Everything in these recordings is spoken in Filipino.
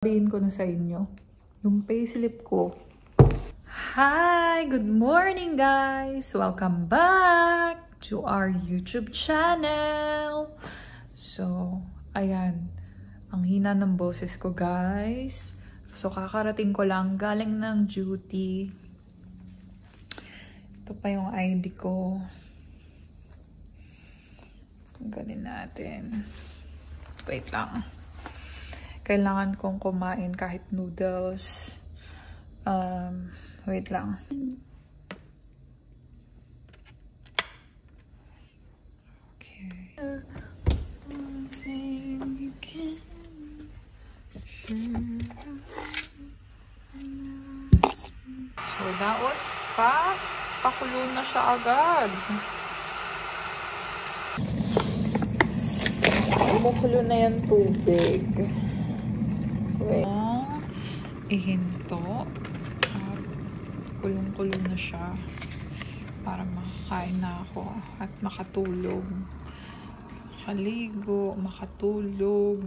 Sabihin ko na sa inyo, yung payslip ko. Hi! Good morning guys! Welcome back to our YouTube channel! So, ayan. Ang hina ng boses ko guys. So, kakarating ko lang galing ng duty. Ito pa yung ID ko. Ganin natin. Wait lang. Kailangan kong kumain kahit noodles. Wait lang. Okay. So that was fast. Pakulo na siya agad. Kumukulo na yan tubig. Wait. Ihinto. Kulong-kulong na siya para makakain na ako at makatulog. Makaligo, makatulog.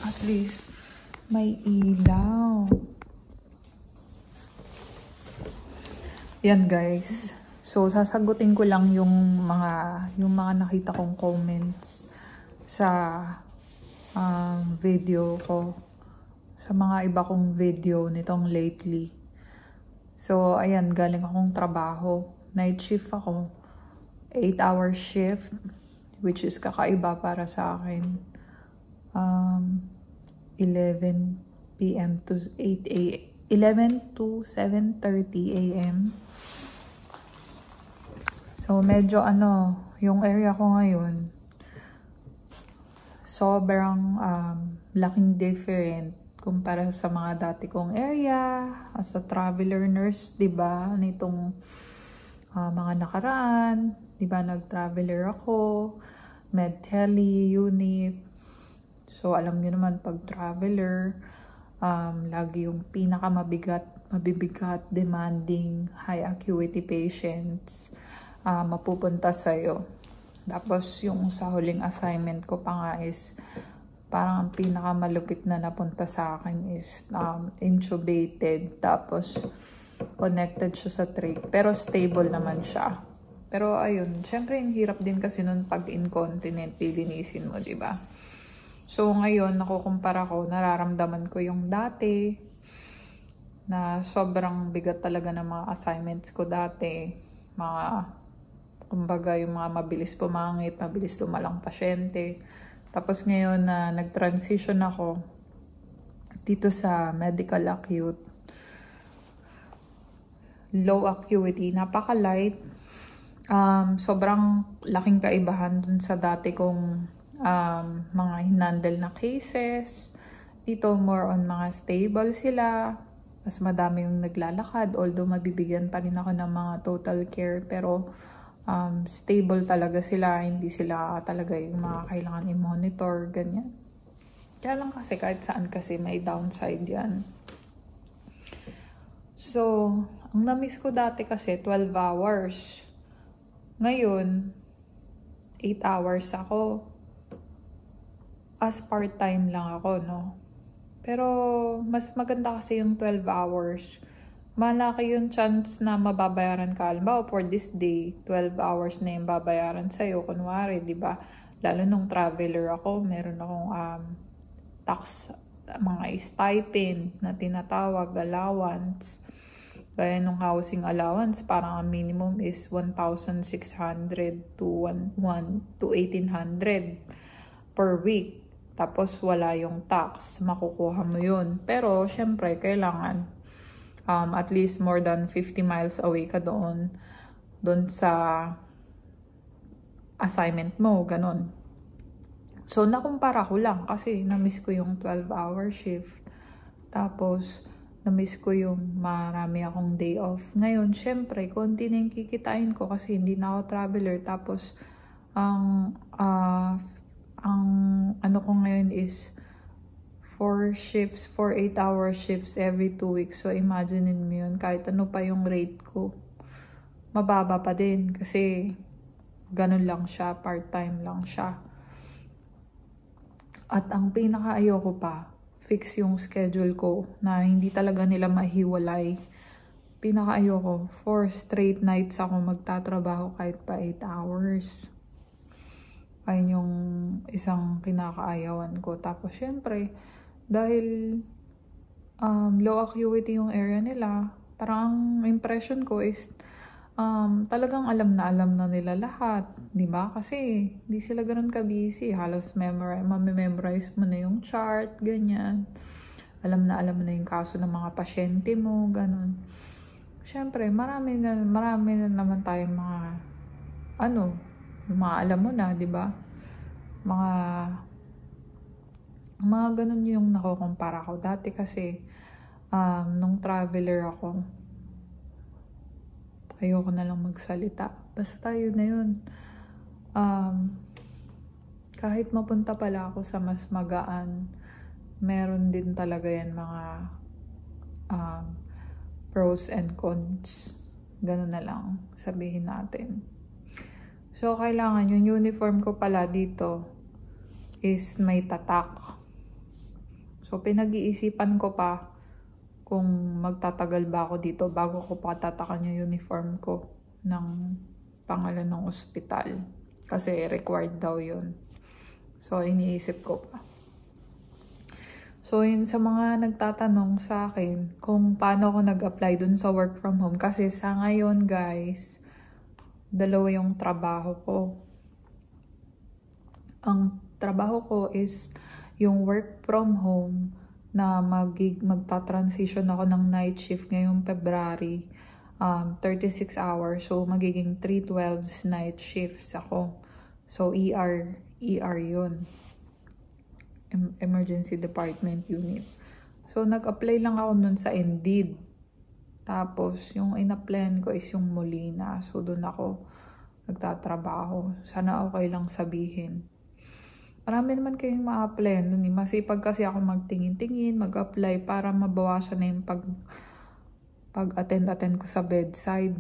At least may ilaw. Yan guys. So sasagutin ko lang yung mga nakita kong comments sa video ko, sa mga iba kong video nitong lately. So ayan, galing akong trabaho. Night shift ako. 8-hour shift, which is kakaiba para sa akin. 11 p.m. to 8 a.m. 11 to 7:30 a.m. So medyo yung area ko ngayon sobrang laking different kumpara sa mga dati kong area as a traveler nurse, 'di ba? Nitong mga nakaraan, 'di ba, nag-traveler ako, med tele unit. So, alam niyo naman, pag traveler, lagi yung mabibigat, demanding, high acuity patients mapupunta sa'yo. Tapos, yung sa huling assignment ko pa nga is, parang ang pinakamalupit na napunta sa akin is intubated. Tapos, connected siya sa trach. Pero stable naman siya. Pero, ayun, syempre, yung hirap din kasi nun pag incontinent, lilinisin mo, diba? So, ngayon, nakukumpara ko, nararamdaman ko yung dati na sobrang bigat talaga ng mga assignments ko dati. Kumbaga, yung mga mabilis pumangit, mabilis lumalang pasyente. Tapos ngayon na nag-transition ako dito sa medical acute. Low acuity, napaka-light. Sobrang laking kaibahan dun sa dati kong mga hinandle na cases. Dito more on mga stable sila, mas madami yung naglalakad, although mabibigyan pa rin ako ng mga total care, pero stable talaga sila, hindi sila talaga yung mga kailangan i-monitor, ganyan. Kaya lang kasi kahit saan kasi may downside yan. So, ang na-miss ko dati kasi 12 hours. Ngayon 8 hours ako. As part-time lang ako, no? Pero, mas maganda kasi yung 12 hours. Malaki yung chance na mababayaran ka. Halimbawa, for this day, 12 hours na yung babayaran sa'yo. Kunwari, di ba? Lalo nung traveler ako, meron akong tax, mga stipend na tinatawag, allowance. Gaya nung housing allowance, parang ang minimum is 1,600 to 1,800 per week. Tapos wala yung tax, makukuha mo yun. Pero syempre kailangan at least more than 50 miles away ka doon doon sa assignment mo, ganon. So, nakumpara ko lang kasi na-miss ko yung 12-hour shift. Tapos, na-miss ko yung marami akong day off. Ngayon, syempre, konti na yung kikitain ko kasi hindi na ako traveler. Tapos, ang ano ko ngayon is 4 shifts, 4 8-hour shifts every 2 weeks. So, imagine mo yun, kahit ano pa yung rate ko, mababa pa din kasi ganun lang siya, part-time lang siya. At ang pinaka-ayoko pa, fix yung schedule ko na hindi talaga nila mahiwalay. Pinaka-ayoko, 4 straight nights ako magtatrabaho kahit pa 8 hours. Ayun yung isang kinakaayawan ko. Tapos syempre, dahil low acuity yung area nila, parang ang impression ko is talagang alam na nila lahat, di ba? Kasi hindi sila ganoon ka-busy. Halos memorize mo na yung chart, ganyan. Alam na yung kaso ng mga pasyente mo, ganun. Syempre, marami na naman tayong mga mga alam mo na, di ba? Mga ganun yung nakukumpara ko. Dati kasi, nung traveler ako, ayoko na lang magsalita. Basta yun na yun. Kahit mapunta pala ako sa mas magaan, meron din talaga yan mga pros and cons. Ganun na lang sabihin natin. So, kailangan yung uniform ko pala dito is may tatak. So, pinag-iisipan ko pa kung magtatagal ba ako dito bago ko patatakan yung uniform ko ng pangalan ng ospital. Kasi required daw yun. So, iniisip ko pa. So, yun sa mga nagtatanong sa akin kung paano ako nag-apply dun sa work from home. Kasi sa ngayon, guys, dalawa yung trabaho ko. Ang trabaho ko is yung work from home na magta-transition ako ng night shift ngayong February, 36 hours. So, magiging 3/12 night shifts ako. So, ER yun. Emergency Department Unit. So, nag-apply lang ako nun sa Indeed. Tapos, yung in-applyan ko is yung Molina. So, dun ako nagtatrabaho. Sana okay lang sabihin. Marami naman kayong ma-apply nun. Masipag kasi ako magtingin-tingin, mag-apply para mabawasan na yung pag-attend ko sa bedside.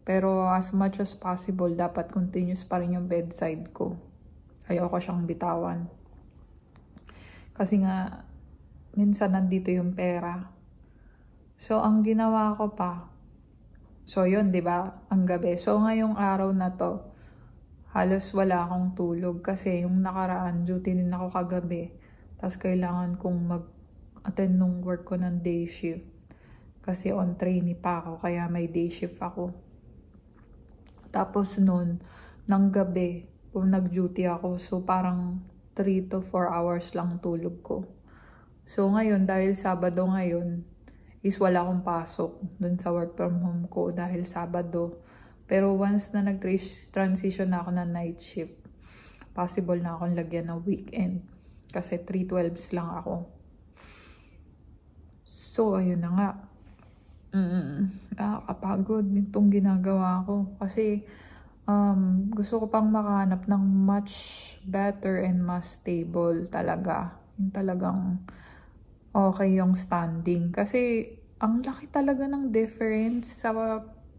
Pero as much as possible, dapat continuous pa rin yung bedside ko. Ayoko siyang bitawan. Kasi nga, minsan nandito yung pera. So, ang ginawa ko pa, so yun, di ba? Ang gabi. So, ngayong araw na to, halos wala akong tulog kasi yung nakaraan, duty din ako kagabi. Tapos kailangan kong mag-attend nung work ko ng day shift. Kasi on trainee pa ako, kaya may day shift ako. Tapos nun, ng gabi, kung nag-duty ako, so parang 3 to 4 hours lang tulog ko. So ngayon, dahil Sabado ngayon, is wala akong pasok dun sa work from home ko dahil Sabado. Pero once na nag-transition na ako ng night shift, possible na akong lagyan ng weekend. Kasi 3/12 lang ako. So, ayun na nga. Nakakapagod nitong ginagawa ko. Kasi, gusto ko pang makahanap ng much better and mas stable talaga. Yung talagang okay yung standing. Kasi, ang laki talaga ng difference sa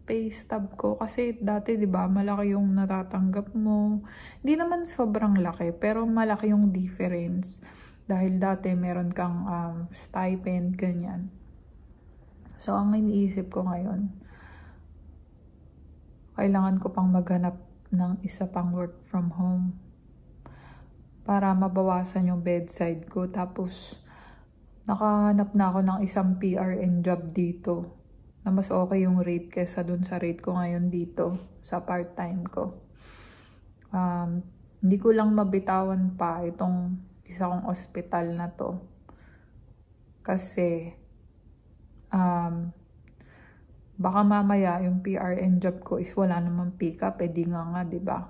pay stub ko. Kasi dati, di ba, malaki yung natatanggap mo. Hindi naman sobrang laki, pero malaki yung difference. Dahil dati meron kang stipend, ganyan. So, ang iniisip ko ngayon, kailangan ko pang maghanap ng isa pang work from home para mabawasan yung bedside ko. Tapos, nakahanap na ako ng isang PRN job dito na mas okay yung rate kesa dun sa rate ko ngayon dito sa part-time ko. Hindi ko lang mabitawan pa itong isa kong ospital na to. Kasi, Baka mamaya yung PRN job ko is wala namang pick up, di nga, diba?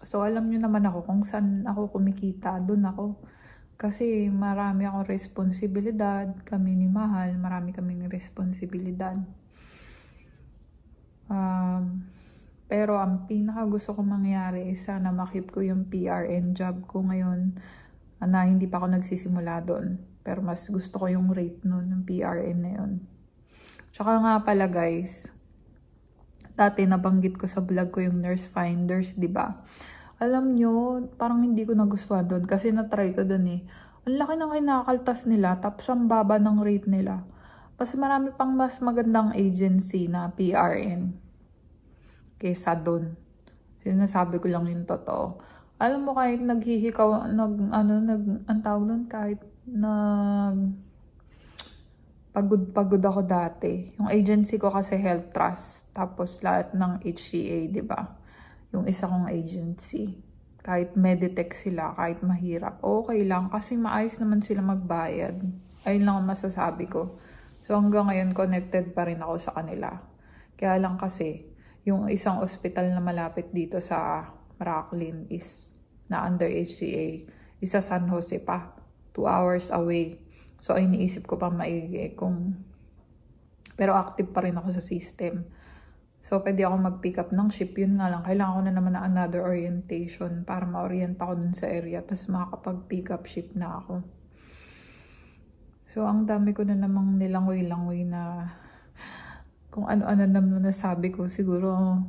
So, alam nyo naman ako kung saan ako kumikita, dun ako. Kasi marami akong responsibilidad, kami ni Mahal, marami kaming responsibilidad. Pero ang pinaka gusto ko mangyari is sana makip ko yung PRN job ko ngayon na hindi pa ako nagsisimula doon. Pero mas gusto ko yung rate nun, yung PRN na yun. Tsaka nga pala guys, dati nabanggit ko sa vlog ko yung Nurse Finders, di ba? Alam nyo, parang hindi ko nagustuhan doon kasi na-try ko doon eh. Ang laki ng kinakaltas nila, tapos ang baba ng rate nila. Mas marami pang mas magandang agency na PRN kaysa doon. Sinasabi ko lang yung totoo. Alam mo, kahit naghihikaw, ang tawag doon, kahit pagod ako dati. Yung agency ko kasi Health Trust, tapos lahat ng HCA, di ba? Yung isa kong agency. Kahit Meditech sila, kahit mahirap, okay lang kasi maayos naman sila magbayad. Ayun lang ang masasabi ko. So hanggang ngayon connected pa rin ako sa kanila. Kaya lang kasi, yung isang ospital na malapit dito sa Racklin is na under HCA, isa San Jose pa, 2 hours away. So ay iniisip ko pa maigi kung, pero active pa rin ako sa system. So, pwede ako mag-pick up ng ship. Yun nga lang, kailangan ko na naman na another orientation para ma-orient ako dun sa area. Tapos makakapag-pick up ship na ako. So, ang dami ko na namang nilangoy-langoy na kung ano-ano naman nasabi ko. Siguro,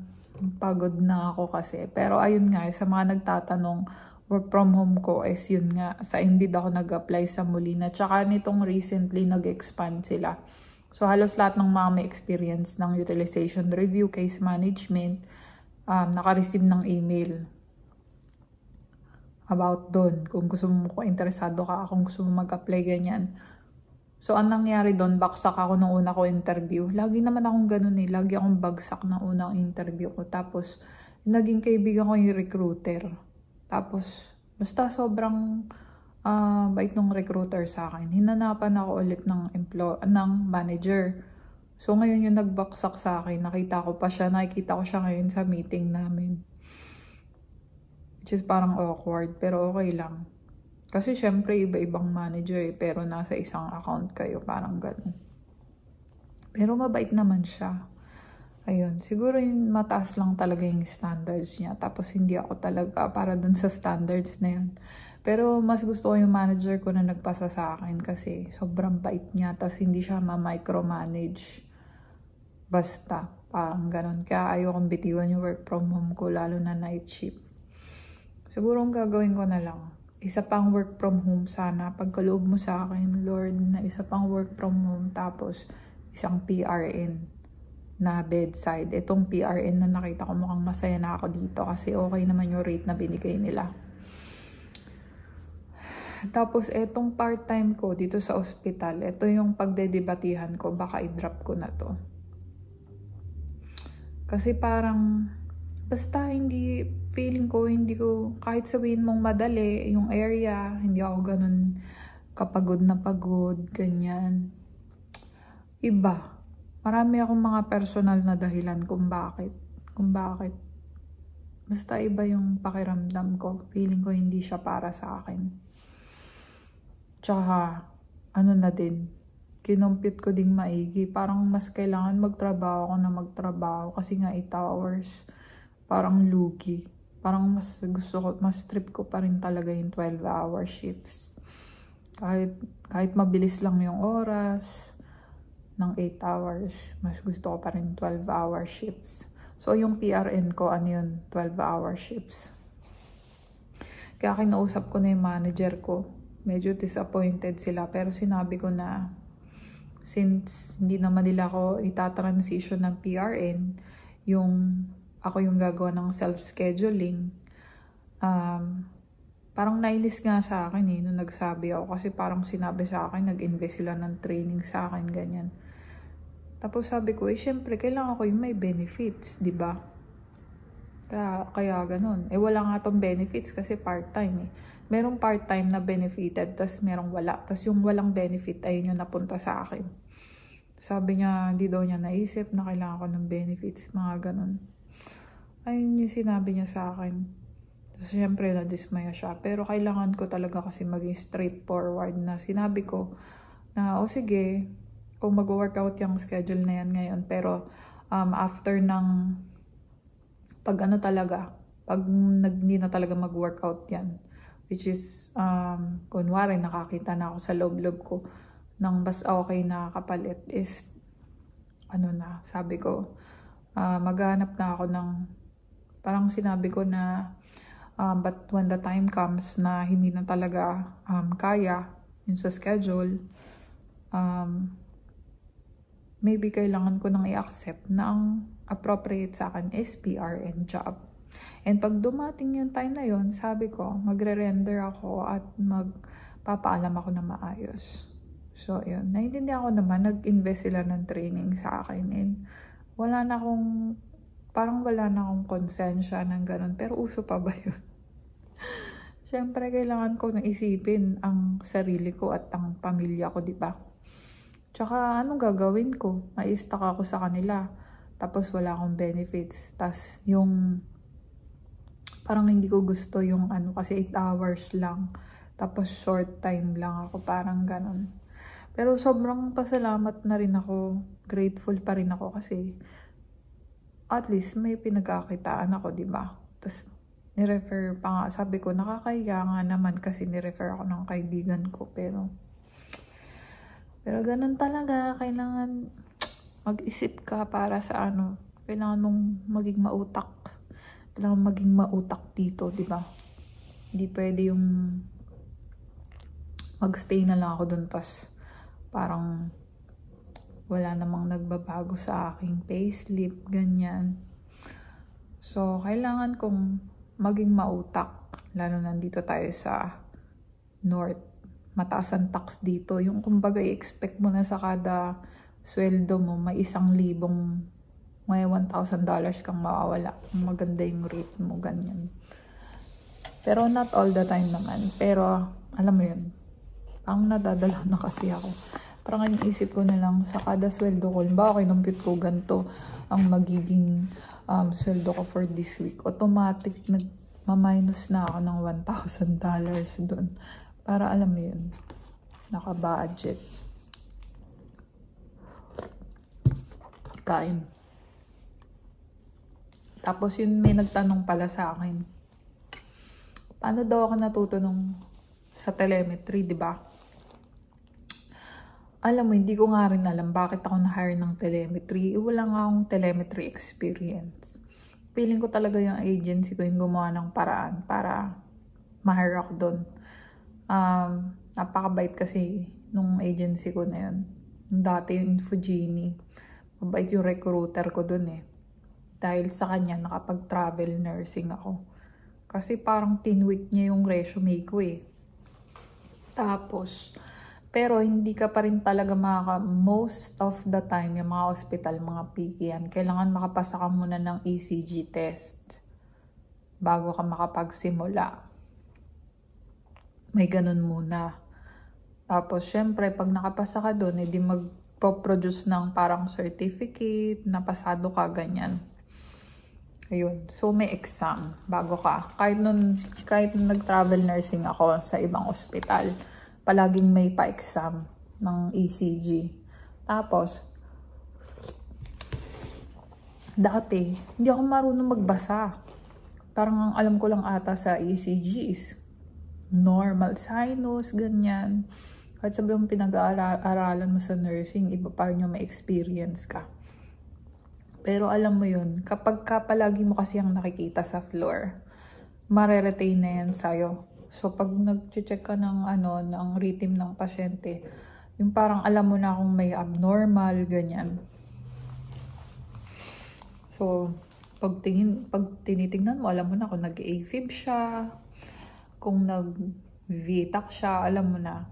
pagod na ako kasi. Pero ayun nga, sa mga nagtatanong, work from home ko is yun nga. Sa Indeed ako nag-apply sa Molina. Tsaka nitong recently, nag-expand sila. So, halos lahat ng mga may experience ng utilization review, case management, naka-receive ng email about doon. Kung gusto mo, kung interesado ka, kung gusto mo mag-apply, ganyan. So, ang nangyari doon, baksak ako nung una ko interview. Lagi naman akong ganun eh. Lagi akong bagsak na unang interview ko. Tapos, naging kaibigan ko yung recruiter. Tapos, basta sobrang bait ng recruiter sa akin. Hinanapan ako ulit ng manager. So ngayon yung nagbaksak sa akin, nakita ko ko siya ngayon sa meeting namin. Which is parang awkward, pero okay lang. Kasi syempre iba-ibang manager eh, pero nasa isang account kayo, parang ganun. Pero mabait naman siya. Ayun, siguro yung mataas lang talaga yung standards niya. Tapos hindi ako talaga para dun sa standards na yun. Pero mas gusto ko yung manager ko na nagpasa sa akin kasi sobrang bait niya. Tapos hindi siya ma-micromanage. Basta, parang ganun. Kaya ayokong bitiwan yung work from home ko, lalo na night shift. Siguro ang gagawin ko na lang, isa pang work from home sana. Pagkaloob mo sa akin, Lord, na isa pang work from home. Tapos isang PRN na bedside. Itong PRN na nakita ko mukhang masaya na ako dito kasi okay naman yung rate na binigay nila. Tapos, etong part-time ko dito sa ospital, ito yung pagdedebatihan ko, baka i-drop ko na to. Kasi parang, basta feeling ko, kahit sabihin mong madali, yung area, hindi ako ganun kapagod na pagod, ganyan. Iba. Marami akong mga personal na dahilan kung bakit. Basta iba yung pakiramdam ko. Feeling ko hindi siya para sa akin. Tsaka, kinumpit ko ding maigi. Parang mas kailangan magtrabaho kasi nga 8 hours. Parang lugi. Parang mas trip ko pa rin talaga yung 12-hour shifts. Kahit mabilis lang yung oras ng 8 hours, mas gusto ko pa rin 12-hour shifts. So, yung PRN ko, 12-hour shifts. Kaya kinausap ko na yung manager ko. Medyo disappointed sila, pero sinabi ko na since hindi naman nila ako itatransition ng PRN, ako yung gagawa ng self-scheduling. Parang nainis nga sa akin nung nagsabi ako kasi parang sinabi sa akin, nag-invest sila ng training sa akin, ganyan. Tapos sabi ko, syempre, kailangan ko yung may benefits, di ba? Kaya ganun. Wala nga tong benefits kasi part-time eh. Merong part-time na benefited, tas merong wala. Tas yung walang benefit, ayun yung napunta sa akin. Sabi niya, hindi daw niya naisip na kailangan ko ng benefits, mga ganun. Ayun yung sinabi niya sa akin. So, siyempre, nadismaya siya. Pero kailangan ko talaga kasi maging straightforward na sinabi ko na, o sige, kung mag-workout yung schedule na yan ngayon. Pero after ng pag hindi na talaga mag-workout yan. Which is, kunwari, nakakita na ako sa loob-loob ko ng mas okay na kapalit is, sabi ko, maghanap na ako ng, parang sinabi ko na, but when the time comes na hindi na talaga kaya yun sa schedule, maybe kailangan ko nang i-accept na ang appropriate sa akin is PRN job. And pag dumating yung time na yun, sabi ko, magre-render ako at magpapaalam ako na maayos. So, yun. Naiintindihan ko naman, nag-invest sila ng training sa akin. And wala na akong konsensya ng ganun. Pero uso pa ba yun? Siyempre, kailangan ko na isipin ang sarili ko at ang pamilya ko, di ba? Tsaka, anong gagawin ko? Ma-stuck ako sa kanila. Tapos, wala akong benefits. Tapos, parang hindi ko gusto yung kasi 8 hours lang. Tapos, short time lang ako. Parang ganun. Pero, sobrang pasalamat na rin ako. Grateful pa rin ako kasi at least may pinagkakitaan ako, di ba? Tapos, nirefer pa nga. Sabi ko, nakakahiya nga naman kasi nirefer ako ng kaibigan ko. Pero ganun talaga. Kailangan mag-isip ka para sa kailangan mong maging mautak. Kailangan maging mautak dito, di ba? Hindi pwede yung magstay na lang ako dun. Tapos, parang wala namang nagbabago sa aking payslip, ganyan. So, kailangan kong maging mautak. Lalo nandito tayo sa North. Mataas ang tax dito. Yung kumbaga i-expect mo na sa kada sweldo mo, may 1,000, may $1,000 kang mawawala. Maganda yung rate mo, ganyan. Pero not all the time naman. Pero, alam mo yun, ang nadadala na kasi ako. Parang ang isip ko na lang sa kada sweldo ko, ba kinumpit ko ganito ang magiging sweldo ko for this week. Automatic nagma-minus na ako ng $1,000 doon. Para alam mo yun, naka-budget. Kain. Tapos yun, may nagtanong pala sa akin. Paano daw ako natuto sa telemetry, di ba? Alam mo, hindi ko nga rin alam bakit ako na-hire ng telemetry. Wala nga akong telemetry experience. Feeling ko talaga yung agency ko yung gumawa ng paraan para ma-hire ako doon. Napakabait kasi nung agency ko na yun. Dati yung Infogenie. Mabait yung recruiter ko doon eh. Dahil sa kanya, nakapag-travel nursing ako. Kasi parang tinweak niya yung resume ko eh. Tapos, pero hindi ka pa rin talaga most of the time, yung mga hospital, mga PK yan, kailangan makapasa ka muna ng ECG test bago ka makapagsimula. May ganun muna. Tapos, syempre, pag nakapasa ka doon, edi magpo-produce ng parang certificate, na pasado ka, ganyan. Ayun. So, may exam bago ka. Kahit nung nag-travel nursing ako sa ibang hospital, palaging may pa-exam ng ECG. Tapos, dati, hindi ako marunong magbasa. Parang ang alam ko lang ata sa ECG is normal sinus, ganyan. Kahit sabi yung pinag-aaralan mo sa nursing, iba pa rin yung may experience ka. Pero alam mo yun, kapag palagi mo kasi ang nakikita sa floor, mare-retain na yan sa'yo. So, pag nag-check ka ng rhythm ng pasyente, yung parang alam mo na kung may abnormal, ganyan. So, pag tinitingnan mo, alam mo na kung nag-AFib siya, kung nag-VTAC siya, alam mo na.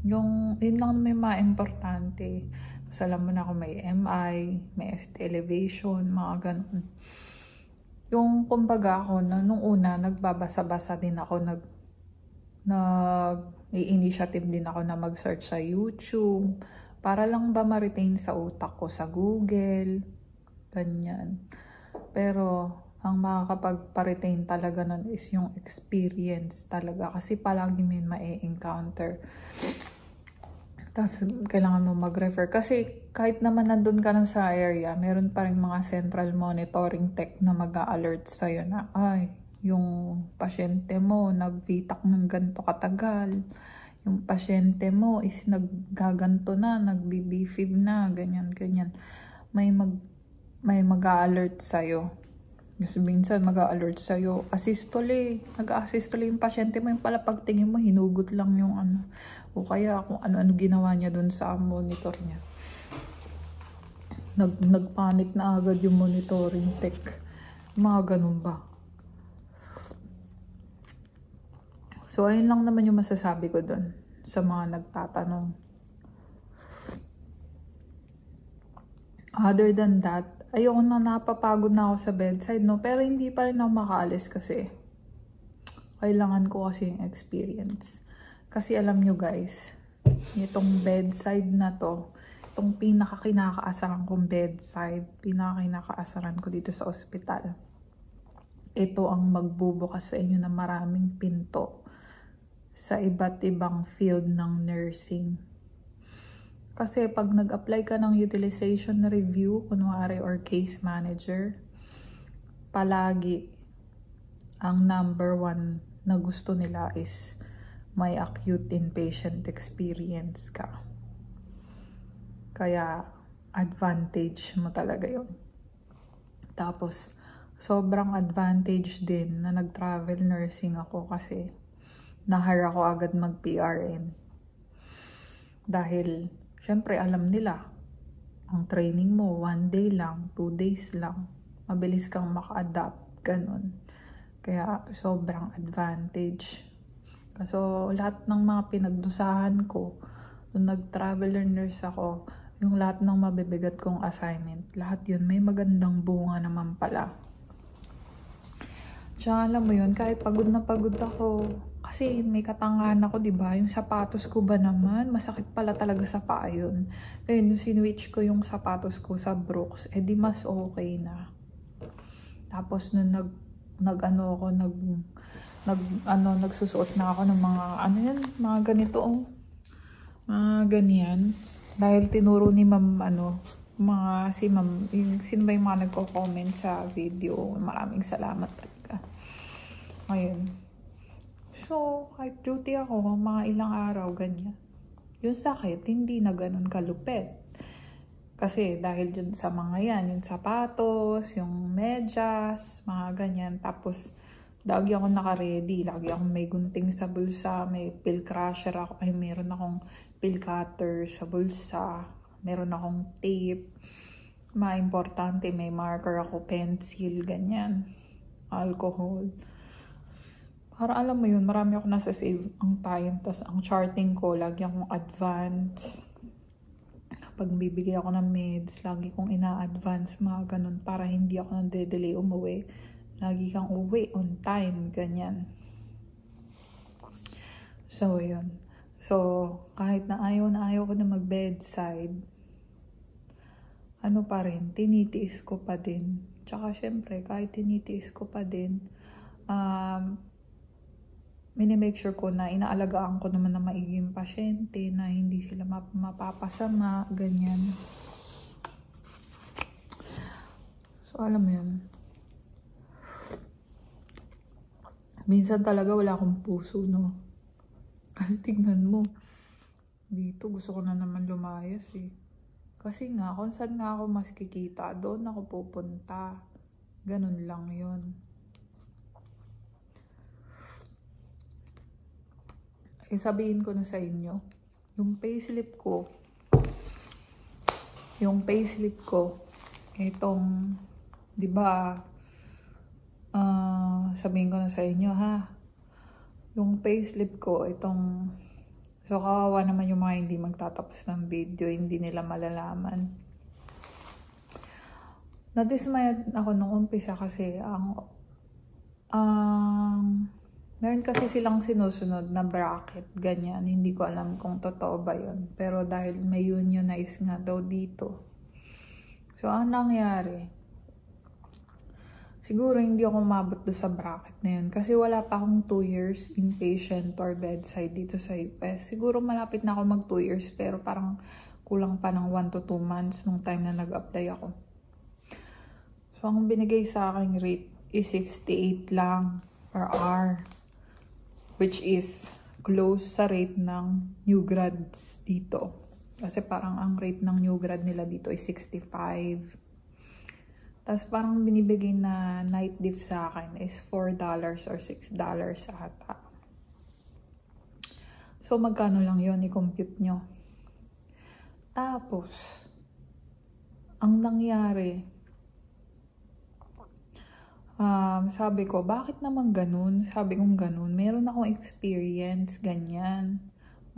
Yun lang may importante. Tapos alam mo na kung may MI, may ST elevation, mga ganun. Yung kumbaga ako, nung una, nagbabasa-basa din ako, nag-i-initiative din ako na mag-search sa YouTube, Para lang ba ma-retain sa utak ko sa Google, ganyan. Pero ang makakapagpa-retain talaga nun is yung experience talaga. Kasi palagi may ma-encounter. Tapos kailangan mo mag-refer. Kasi kahit naman nandun ka na sa area, meron pa rin mga central monitoring tech na mag-a-alert sa'yo na, ay, yung pasyente mo nag-VTAC ng ganito katagal. Yung pasyente mo is naggaganto na, nag-BB-FIB na, ganyan. May mag-a-alert sa'yo. Kasi minsan mag-a-alert sa'yo, asystole, nag-a-asystole yung pasyente mo, yung pala pagtingin mo, hinugot lang yung ano. O kaya kung ano-ano ginawa niya dun sa monitor niya. Nagpanic na agad yung monitoring tech. Mga ganun ba? So, ayun lang naman yung masasabi ko dun sa mga nagtatanong. Other than that, ayoko na, napapagod na ako sa bedside, no? Pero hindi pa rin ako makaalis kasi kailangan ko kasi yung experience. Kasi alam nyo guys, itong bedside na to, itong pinaka-kinakaasaran kong bedside, pinaka-kinakaasaran ko dito sa ospital. Ito ang magbubukas sa inyo ng maraming pinto sa iba't ibang field ng nursing. Kasi pag nag-apply ka ng utilization review, kunwari, or case manager, palagi ang number 1 na gusto nila is may acute inpatient experience ka. Kaya advantage mo talaga yun. Tapos, sobrang advantage din na nag-travel nursing ako kasi na-hire ako agad mag-PRN. Dahil, syempre alam nila, ang training mo 1 day lang, 2 days lang. Mabilis kang maka-adapt, ganun. Kaya sobrang advantage. So, lahat ng mga pinagdusahan ko, nung nag-traveler nurse ako, yung lahat ng mabibigat kong assignment, lahat yun may magandang bunga naman pala. Tsaka alam mo yun, kahit pagod na pagod ako, kasi may katangahan ako, diba? Yung sapatos ko ba naman, masakit pala talaga sa paa yun. Kaya nung sinwitch ko yung sapatos ko sa Brooks, di mas okay na. Tapos nung nagsusuot na ako ng mga, mga ganito, mga ganyan. Dahil tinuro ni ma'am, si ma'am, sino ba yung mga nagko-comment sa video, maraming salamat talaga. Ayun. So, kahit duty ako, mga ilang araw, ganyan. Yung sakit, hindi na ganun kalupit. Kasi dahil dyan sa mga yan, yung sapatos, yung medyas, mga ganyan. Tapos, lagi ako naka-ready. Lagi akong may gunting sa bulsa, may pill crusher ako. Ay, meron akong pill cutter sa bulsa. Meron akong tape. Mga importante, may marker ako, pencil, ganyan. Alcohol. Para alam mo yun, marami ako nasa save ang time. Tapos ang charting ko, lagi akong advance. Pag bibigay ako ng meds, lagi kong ina-advance, mga ganun. Para hindi ako nande-delay umuwi. Lagi kang uwi on time, ganyan. So, yun. So, kahit na ayaw ko na mag-bedside, pa rin, tinitiis ko pa din. Tsaka, syempre, kahit tinitiis ko pa din, minimake sure ko na inaalagaan ko naman na maiging pasyente, na hindi sila mapapasama, ganyan. So, alam mo yun. Minsan talaga wala akong puso, no? Kasi tignan mo, dito gusto ko na naman lumayas eh. Kasi nga, kung saan nga ako mas kikita, doon ako pupunta. Ganun lang yun. Sabihin ko na sa inyo, yung payslip ko, itong, di ba, sabihin ko na sa inyo ha, yung payslip ko, itong, so kawawa naman yung mga hindi magtatapos ng video, hindi nila malalaman. Na-dismayed ako nung umpisa kasi ang Meron kasi silang sinusunod na bracket, ganyan. Hindi ko alam kung totoo ba yun. Pero dahil may unionize nga daw dito. So, ang nangyari, siguro hindi ako umabot doon sa bracket na yun. Kasi wala pa akong 2 years inpatient or bedside dito sa US. Siguro malapit na ako mag 2 years, pero parang kulang pa ng 1 to 2 months nung time na nag-apply ako. So, ang binigay sa aking rate is 68 lang per hour. Which is close sa rate ng new grads dito. Kasi parang ang rate ng new grad nila dito is 65. Tapos parang binibigay na night diff sa akin is $4 or $6 ata. So magkano lang yon, i-compute nyo. Tapos, ang nangyari, sabi ko, bakit naman ganun? Sabi kong ganun, meron akong experience, ganyan.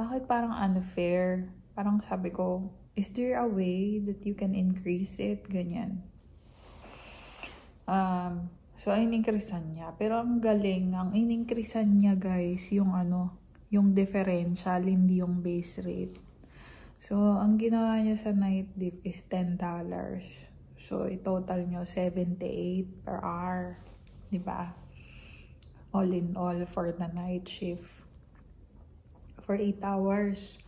Bakit parang unfair? Parang sabi ko, is there a way that you can increase it? Ganyan. So, in-increasean niya. Pero ang galing, ang in-increasean niya guys, yung yung differential, hindi yung base rate. So, ang ginawa niya sa night diff is $10. So, i-total nyo 78 per hour. Diba? All in all for the night shift. For 8 hours.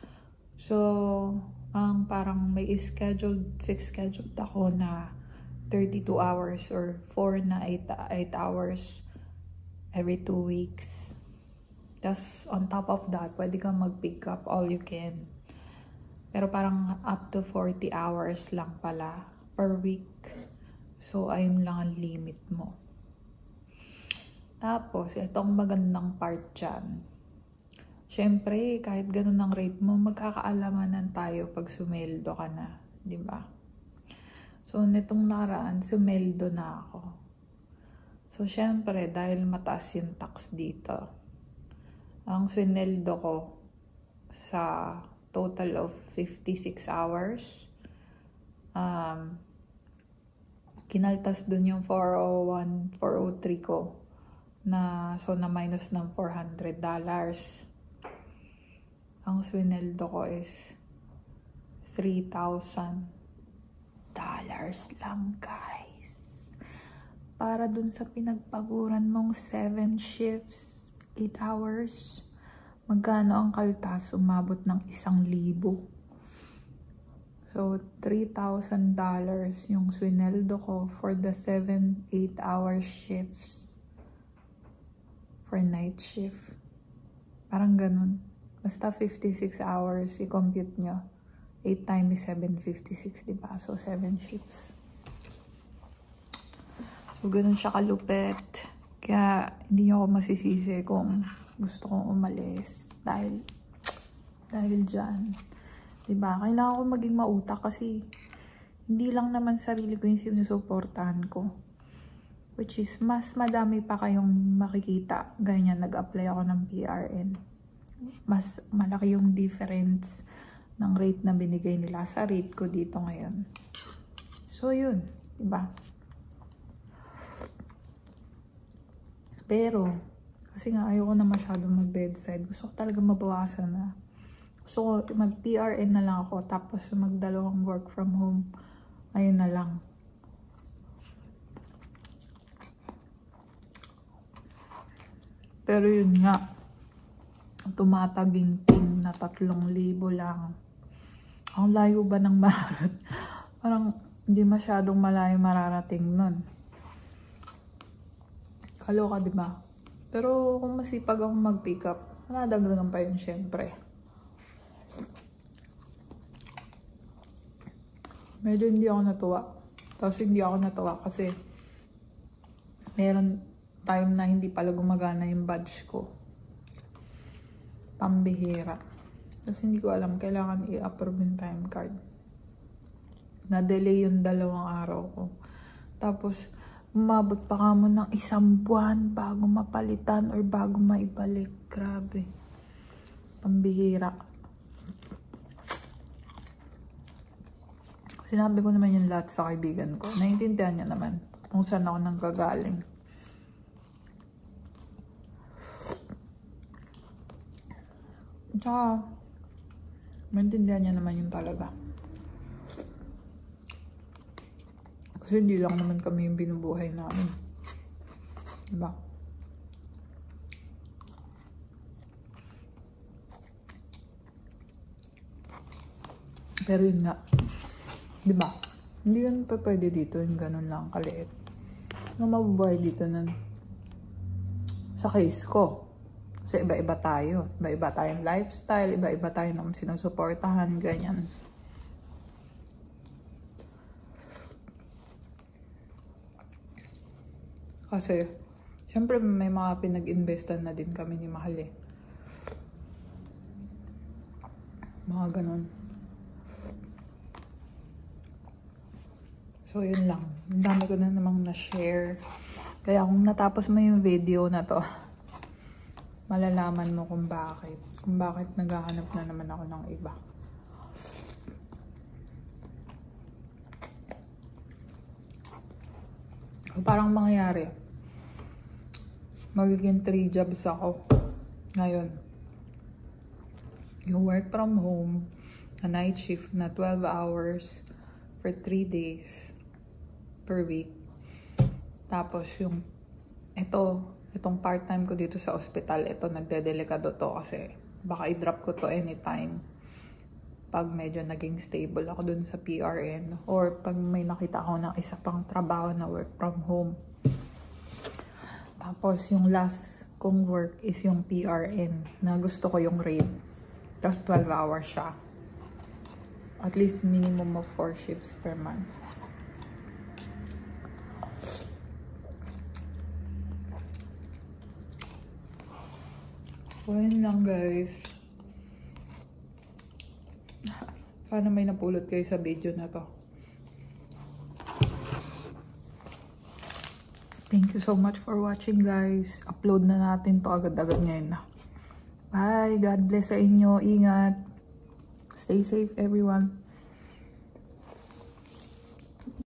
So, ang parang may fixed scheduled ako na 32 hours or 4 na 8 hours every 2 weeks. Tapos, on top of that, pwede kang mag-pick up all you can. Pero parang up to 40 hours lang pala per week. So, ayun lang ang limit mo. Tapos, itong magandang part dyan. Siyempre, kahit ganun ang rate mo, magkakaalamanan tayo pag sumeldo ka na. Diba? So, nitong nakaraan, sumeldo na ako. So, siyempre, dahil mataas yung tax dito, ang swineldo ko sa total of 56 hours, kinaltas dun yung 401, 403 ko so na minus ng $400. Ang swineldo ko is $3,000 lang guys. Para dun sa pinagpaguran mong 7 shifts, 8 hours, magkano ang kaltas? Umabot ng 1,000. So, $3,000 yung swineldo ko for the 7-8 hour shifts for night shift. Parang ganun. Basta 56 hours, i-compute nyo. 8 times 7, 56, diba? So, 7 shifts. So, ganun siya kalupit. Kaya, hindi nyo ako masisisi kung gusto kong umalis. Dahil dyan. Diba? Kailangan ko maging mautak kasi hindi lang naman sarili ko yung sinusuportahan ko. Which is, mas madami pa kayong makikita. Ganyan, nag-apply ako ng PRN. Mas malaki yung difference ng rate na binigay nila sa rate ko dito ngayon. So, yun. Diba? Pero, kasi nga ayoko na masyadong mag-bedside. Gusto ko talaga mabawasan na. Gusto ko mag-PRN na lang ako, tapos magdalawang work from home. Ayun na lang. Pero yun nga, tumataginting na 3,000 lang. Ang layo ba ng parang hindi masyadong malayo mararating nun. Kaloka, diba? Pero kung masipag akong mag-pick up, nadagdagan pa yun syempre. Medyo hindi ako natuwa. Tapos hindi ako natuwa kasi meron time na hindi pala gumagana yung badge ko. Pambihira. Tapos hindi ko alam, kailangan i-approve yung time card. Na-delay yung 2 araw ko. Tapos, umabot pa kamo ng 1 buwan bago mapalitan or bago maibalik. Grabe. Pambihira. Sinabi ko naman yung lahat sa kaibigan ko. Naiintindihan niya naman kung saan ako nanggagaling. Tsaka, maintindihan niya naman yun talaga. Kasi hindi lang naman kami yung binubuhay namin. Diba? Pero yun nga. Diba? Hindi yun pa pwede dito yung ganun lang kaliit. Ang mabubuhay dito nun. Sa case ko. Kasi iba-iba tayo. Iba-iba tayong lifestyle. Iba-iba tayo ng sinusuportahan. Ganyan. Kasi, syempre may mga pinag-investan na din kami ni Mahal eh. Mga ganun. So, yun lang. Ang dami ko na namang na-share. Kaya kung natapos mo yung video na to, malalaman mo kung bakit. Kung bakit naghahanap na naman ako ng iba. So, parang mangyayari. Magiging 3 jobs ako. Ngayon. Yung work from home, a night shift na 12 hours for 3 days per week. Tapos yung itong part-time ko dito sa ospital, ito nagdedelikado to kasi baka i-drop ko to anytime pag medyo naging stable ako dun sa PRN or pag may nakita ako ng isa pang trabaho na work from home. Tapos yung last kong work is yung PRN na gusto ko yung rate. Tapos 12 hours siya. At least minimum of 4 shifts per month. So, yun lang guys. Sana may napulot kayo sa video na to. Thank you so much for watching guys. Upload na natin to agad-agad ngayon na. Bye! God bless sa inyo. Ingat. Stay safe everyone.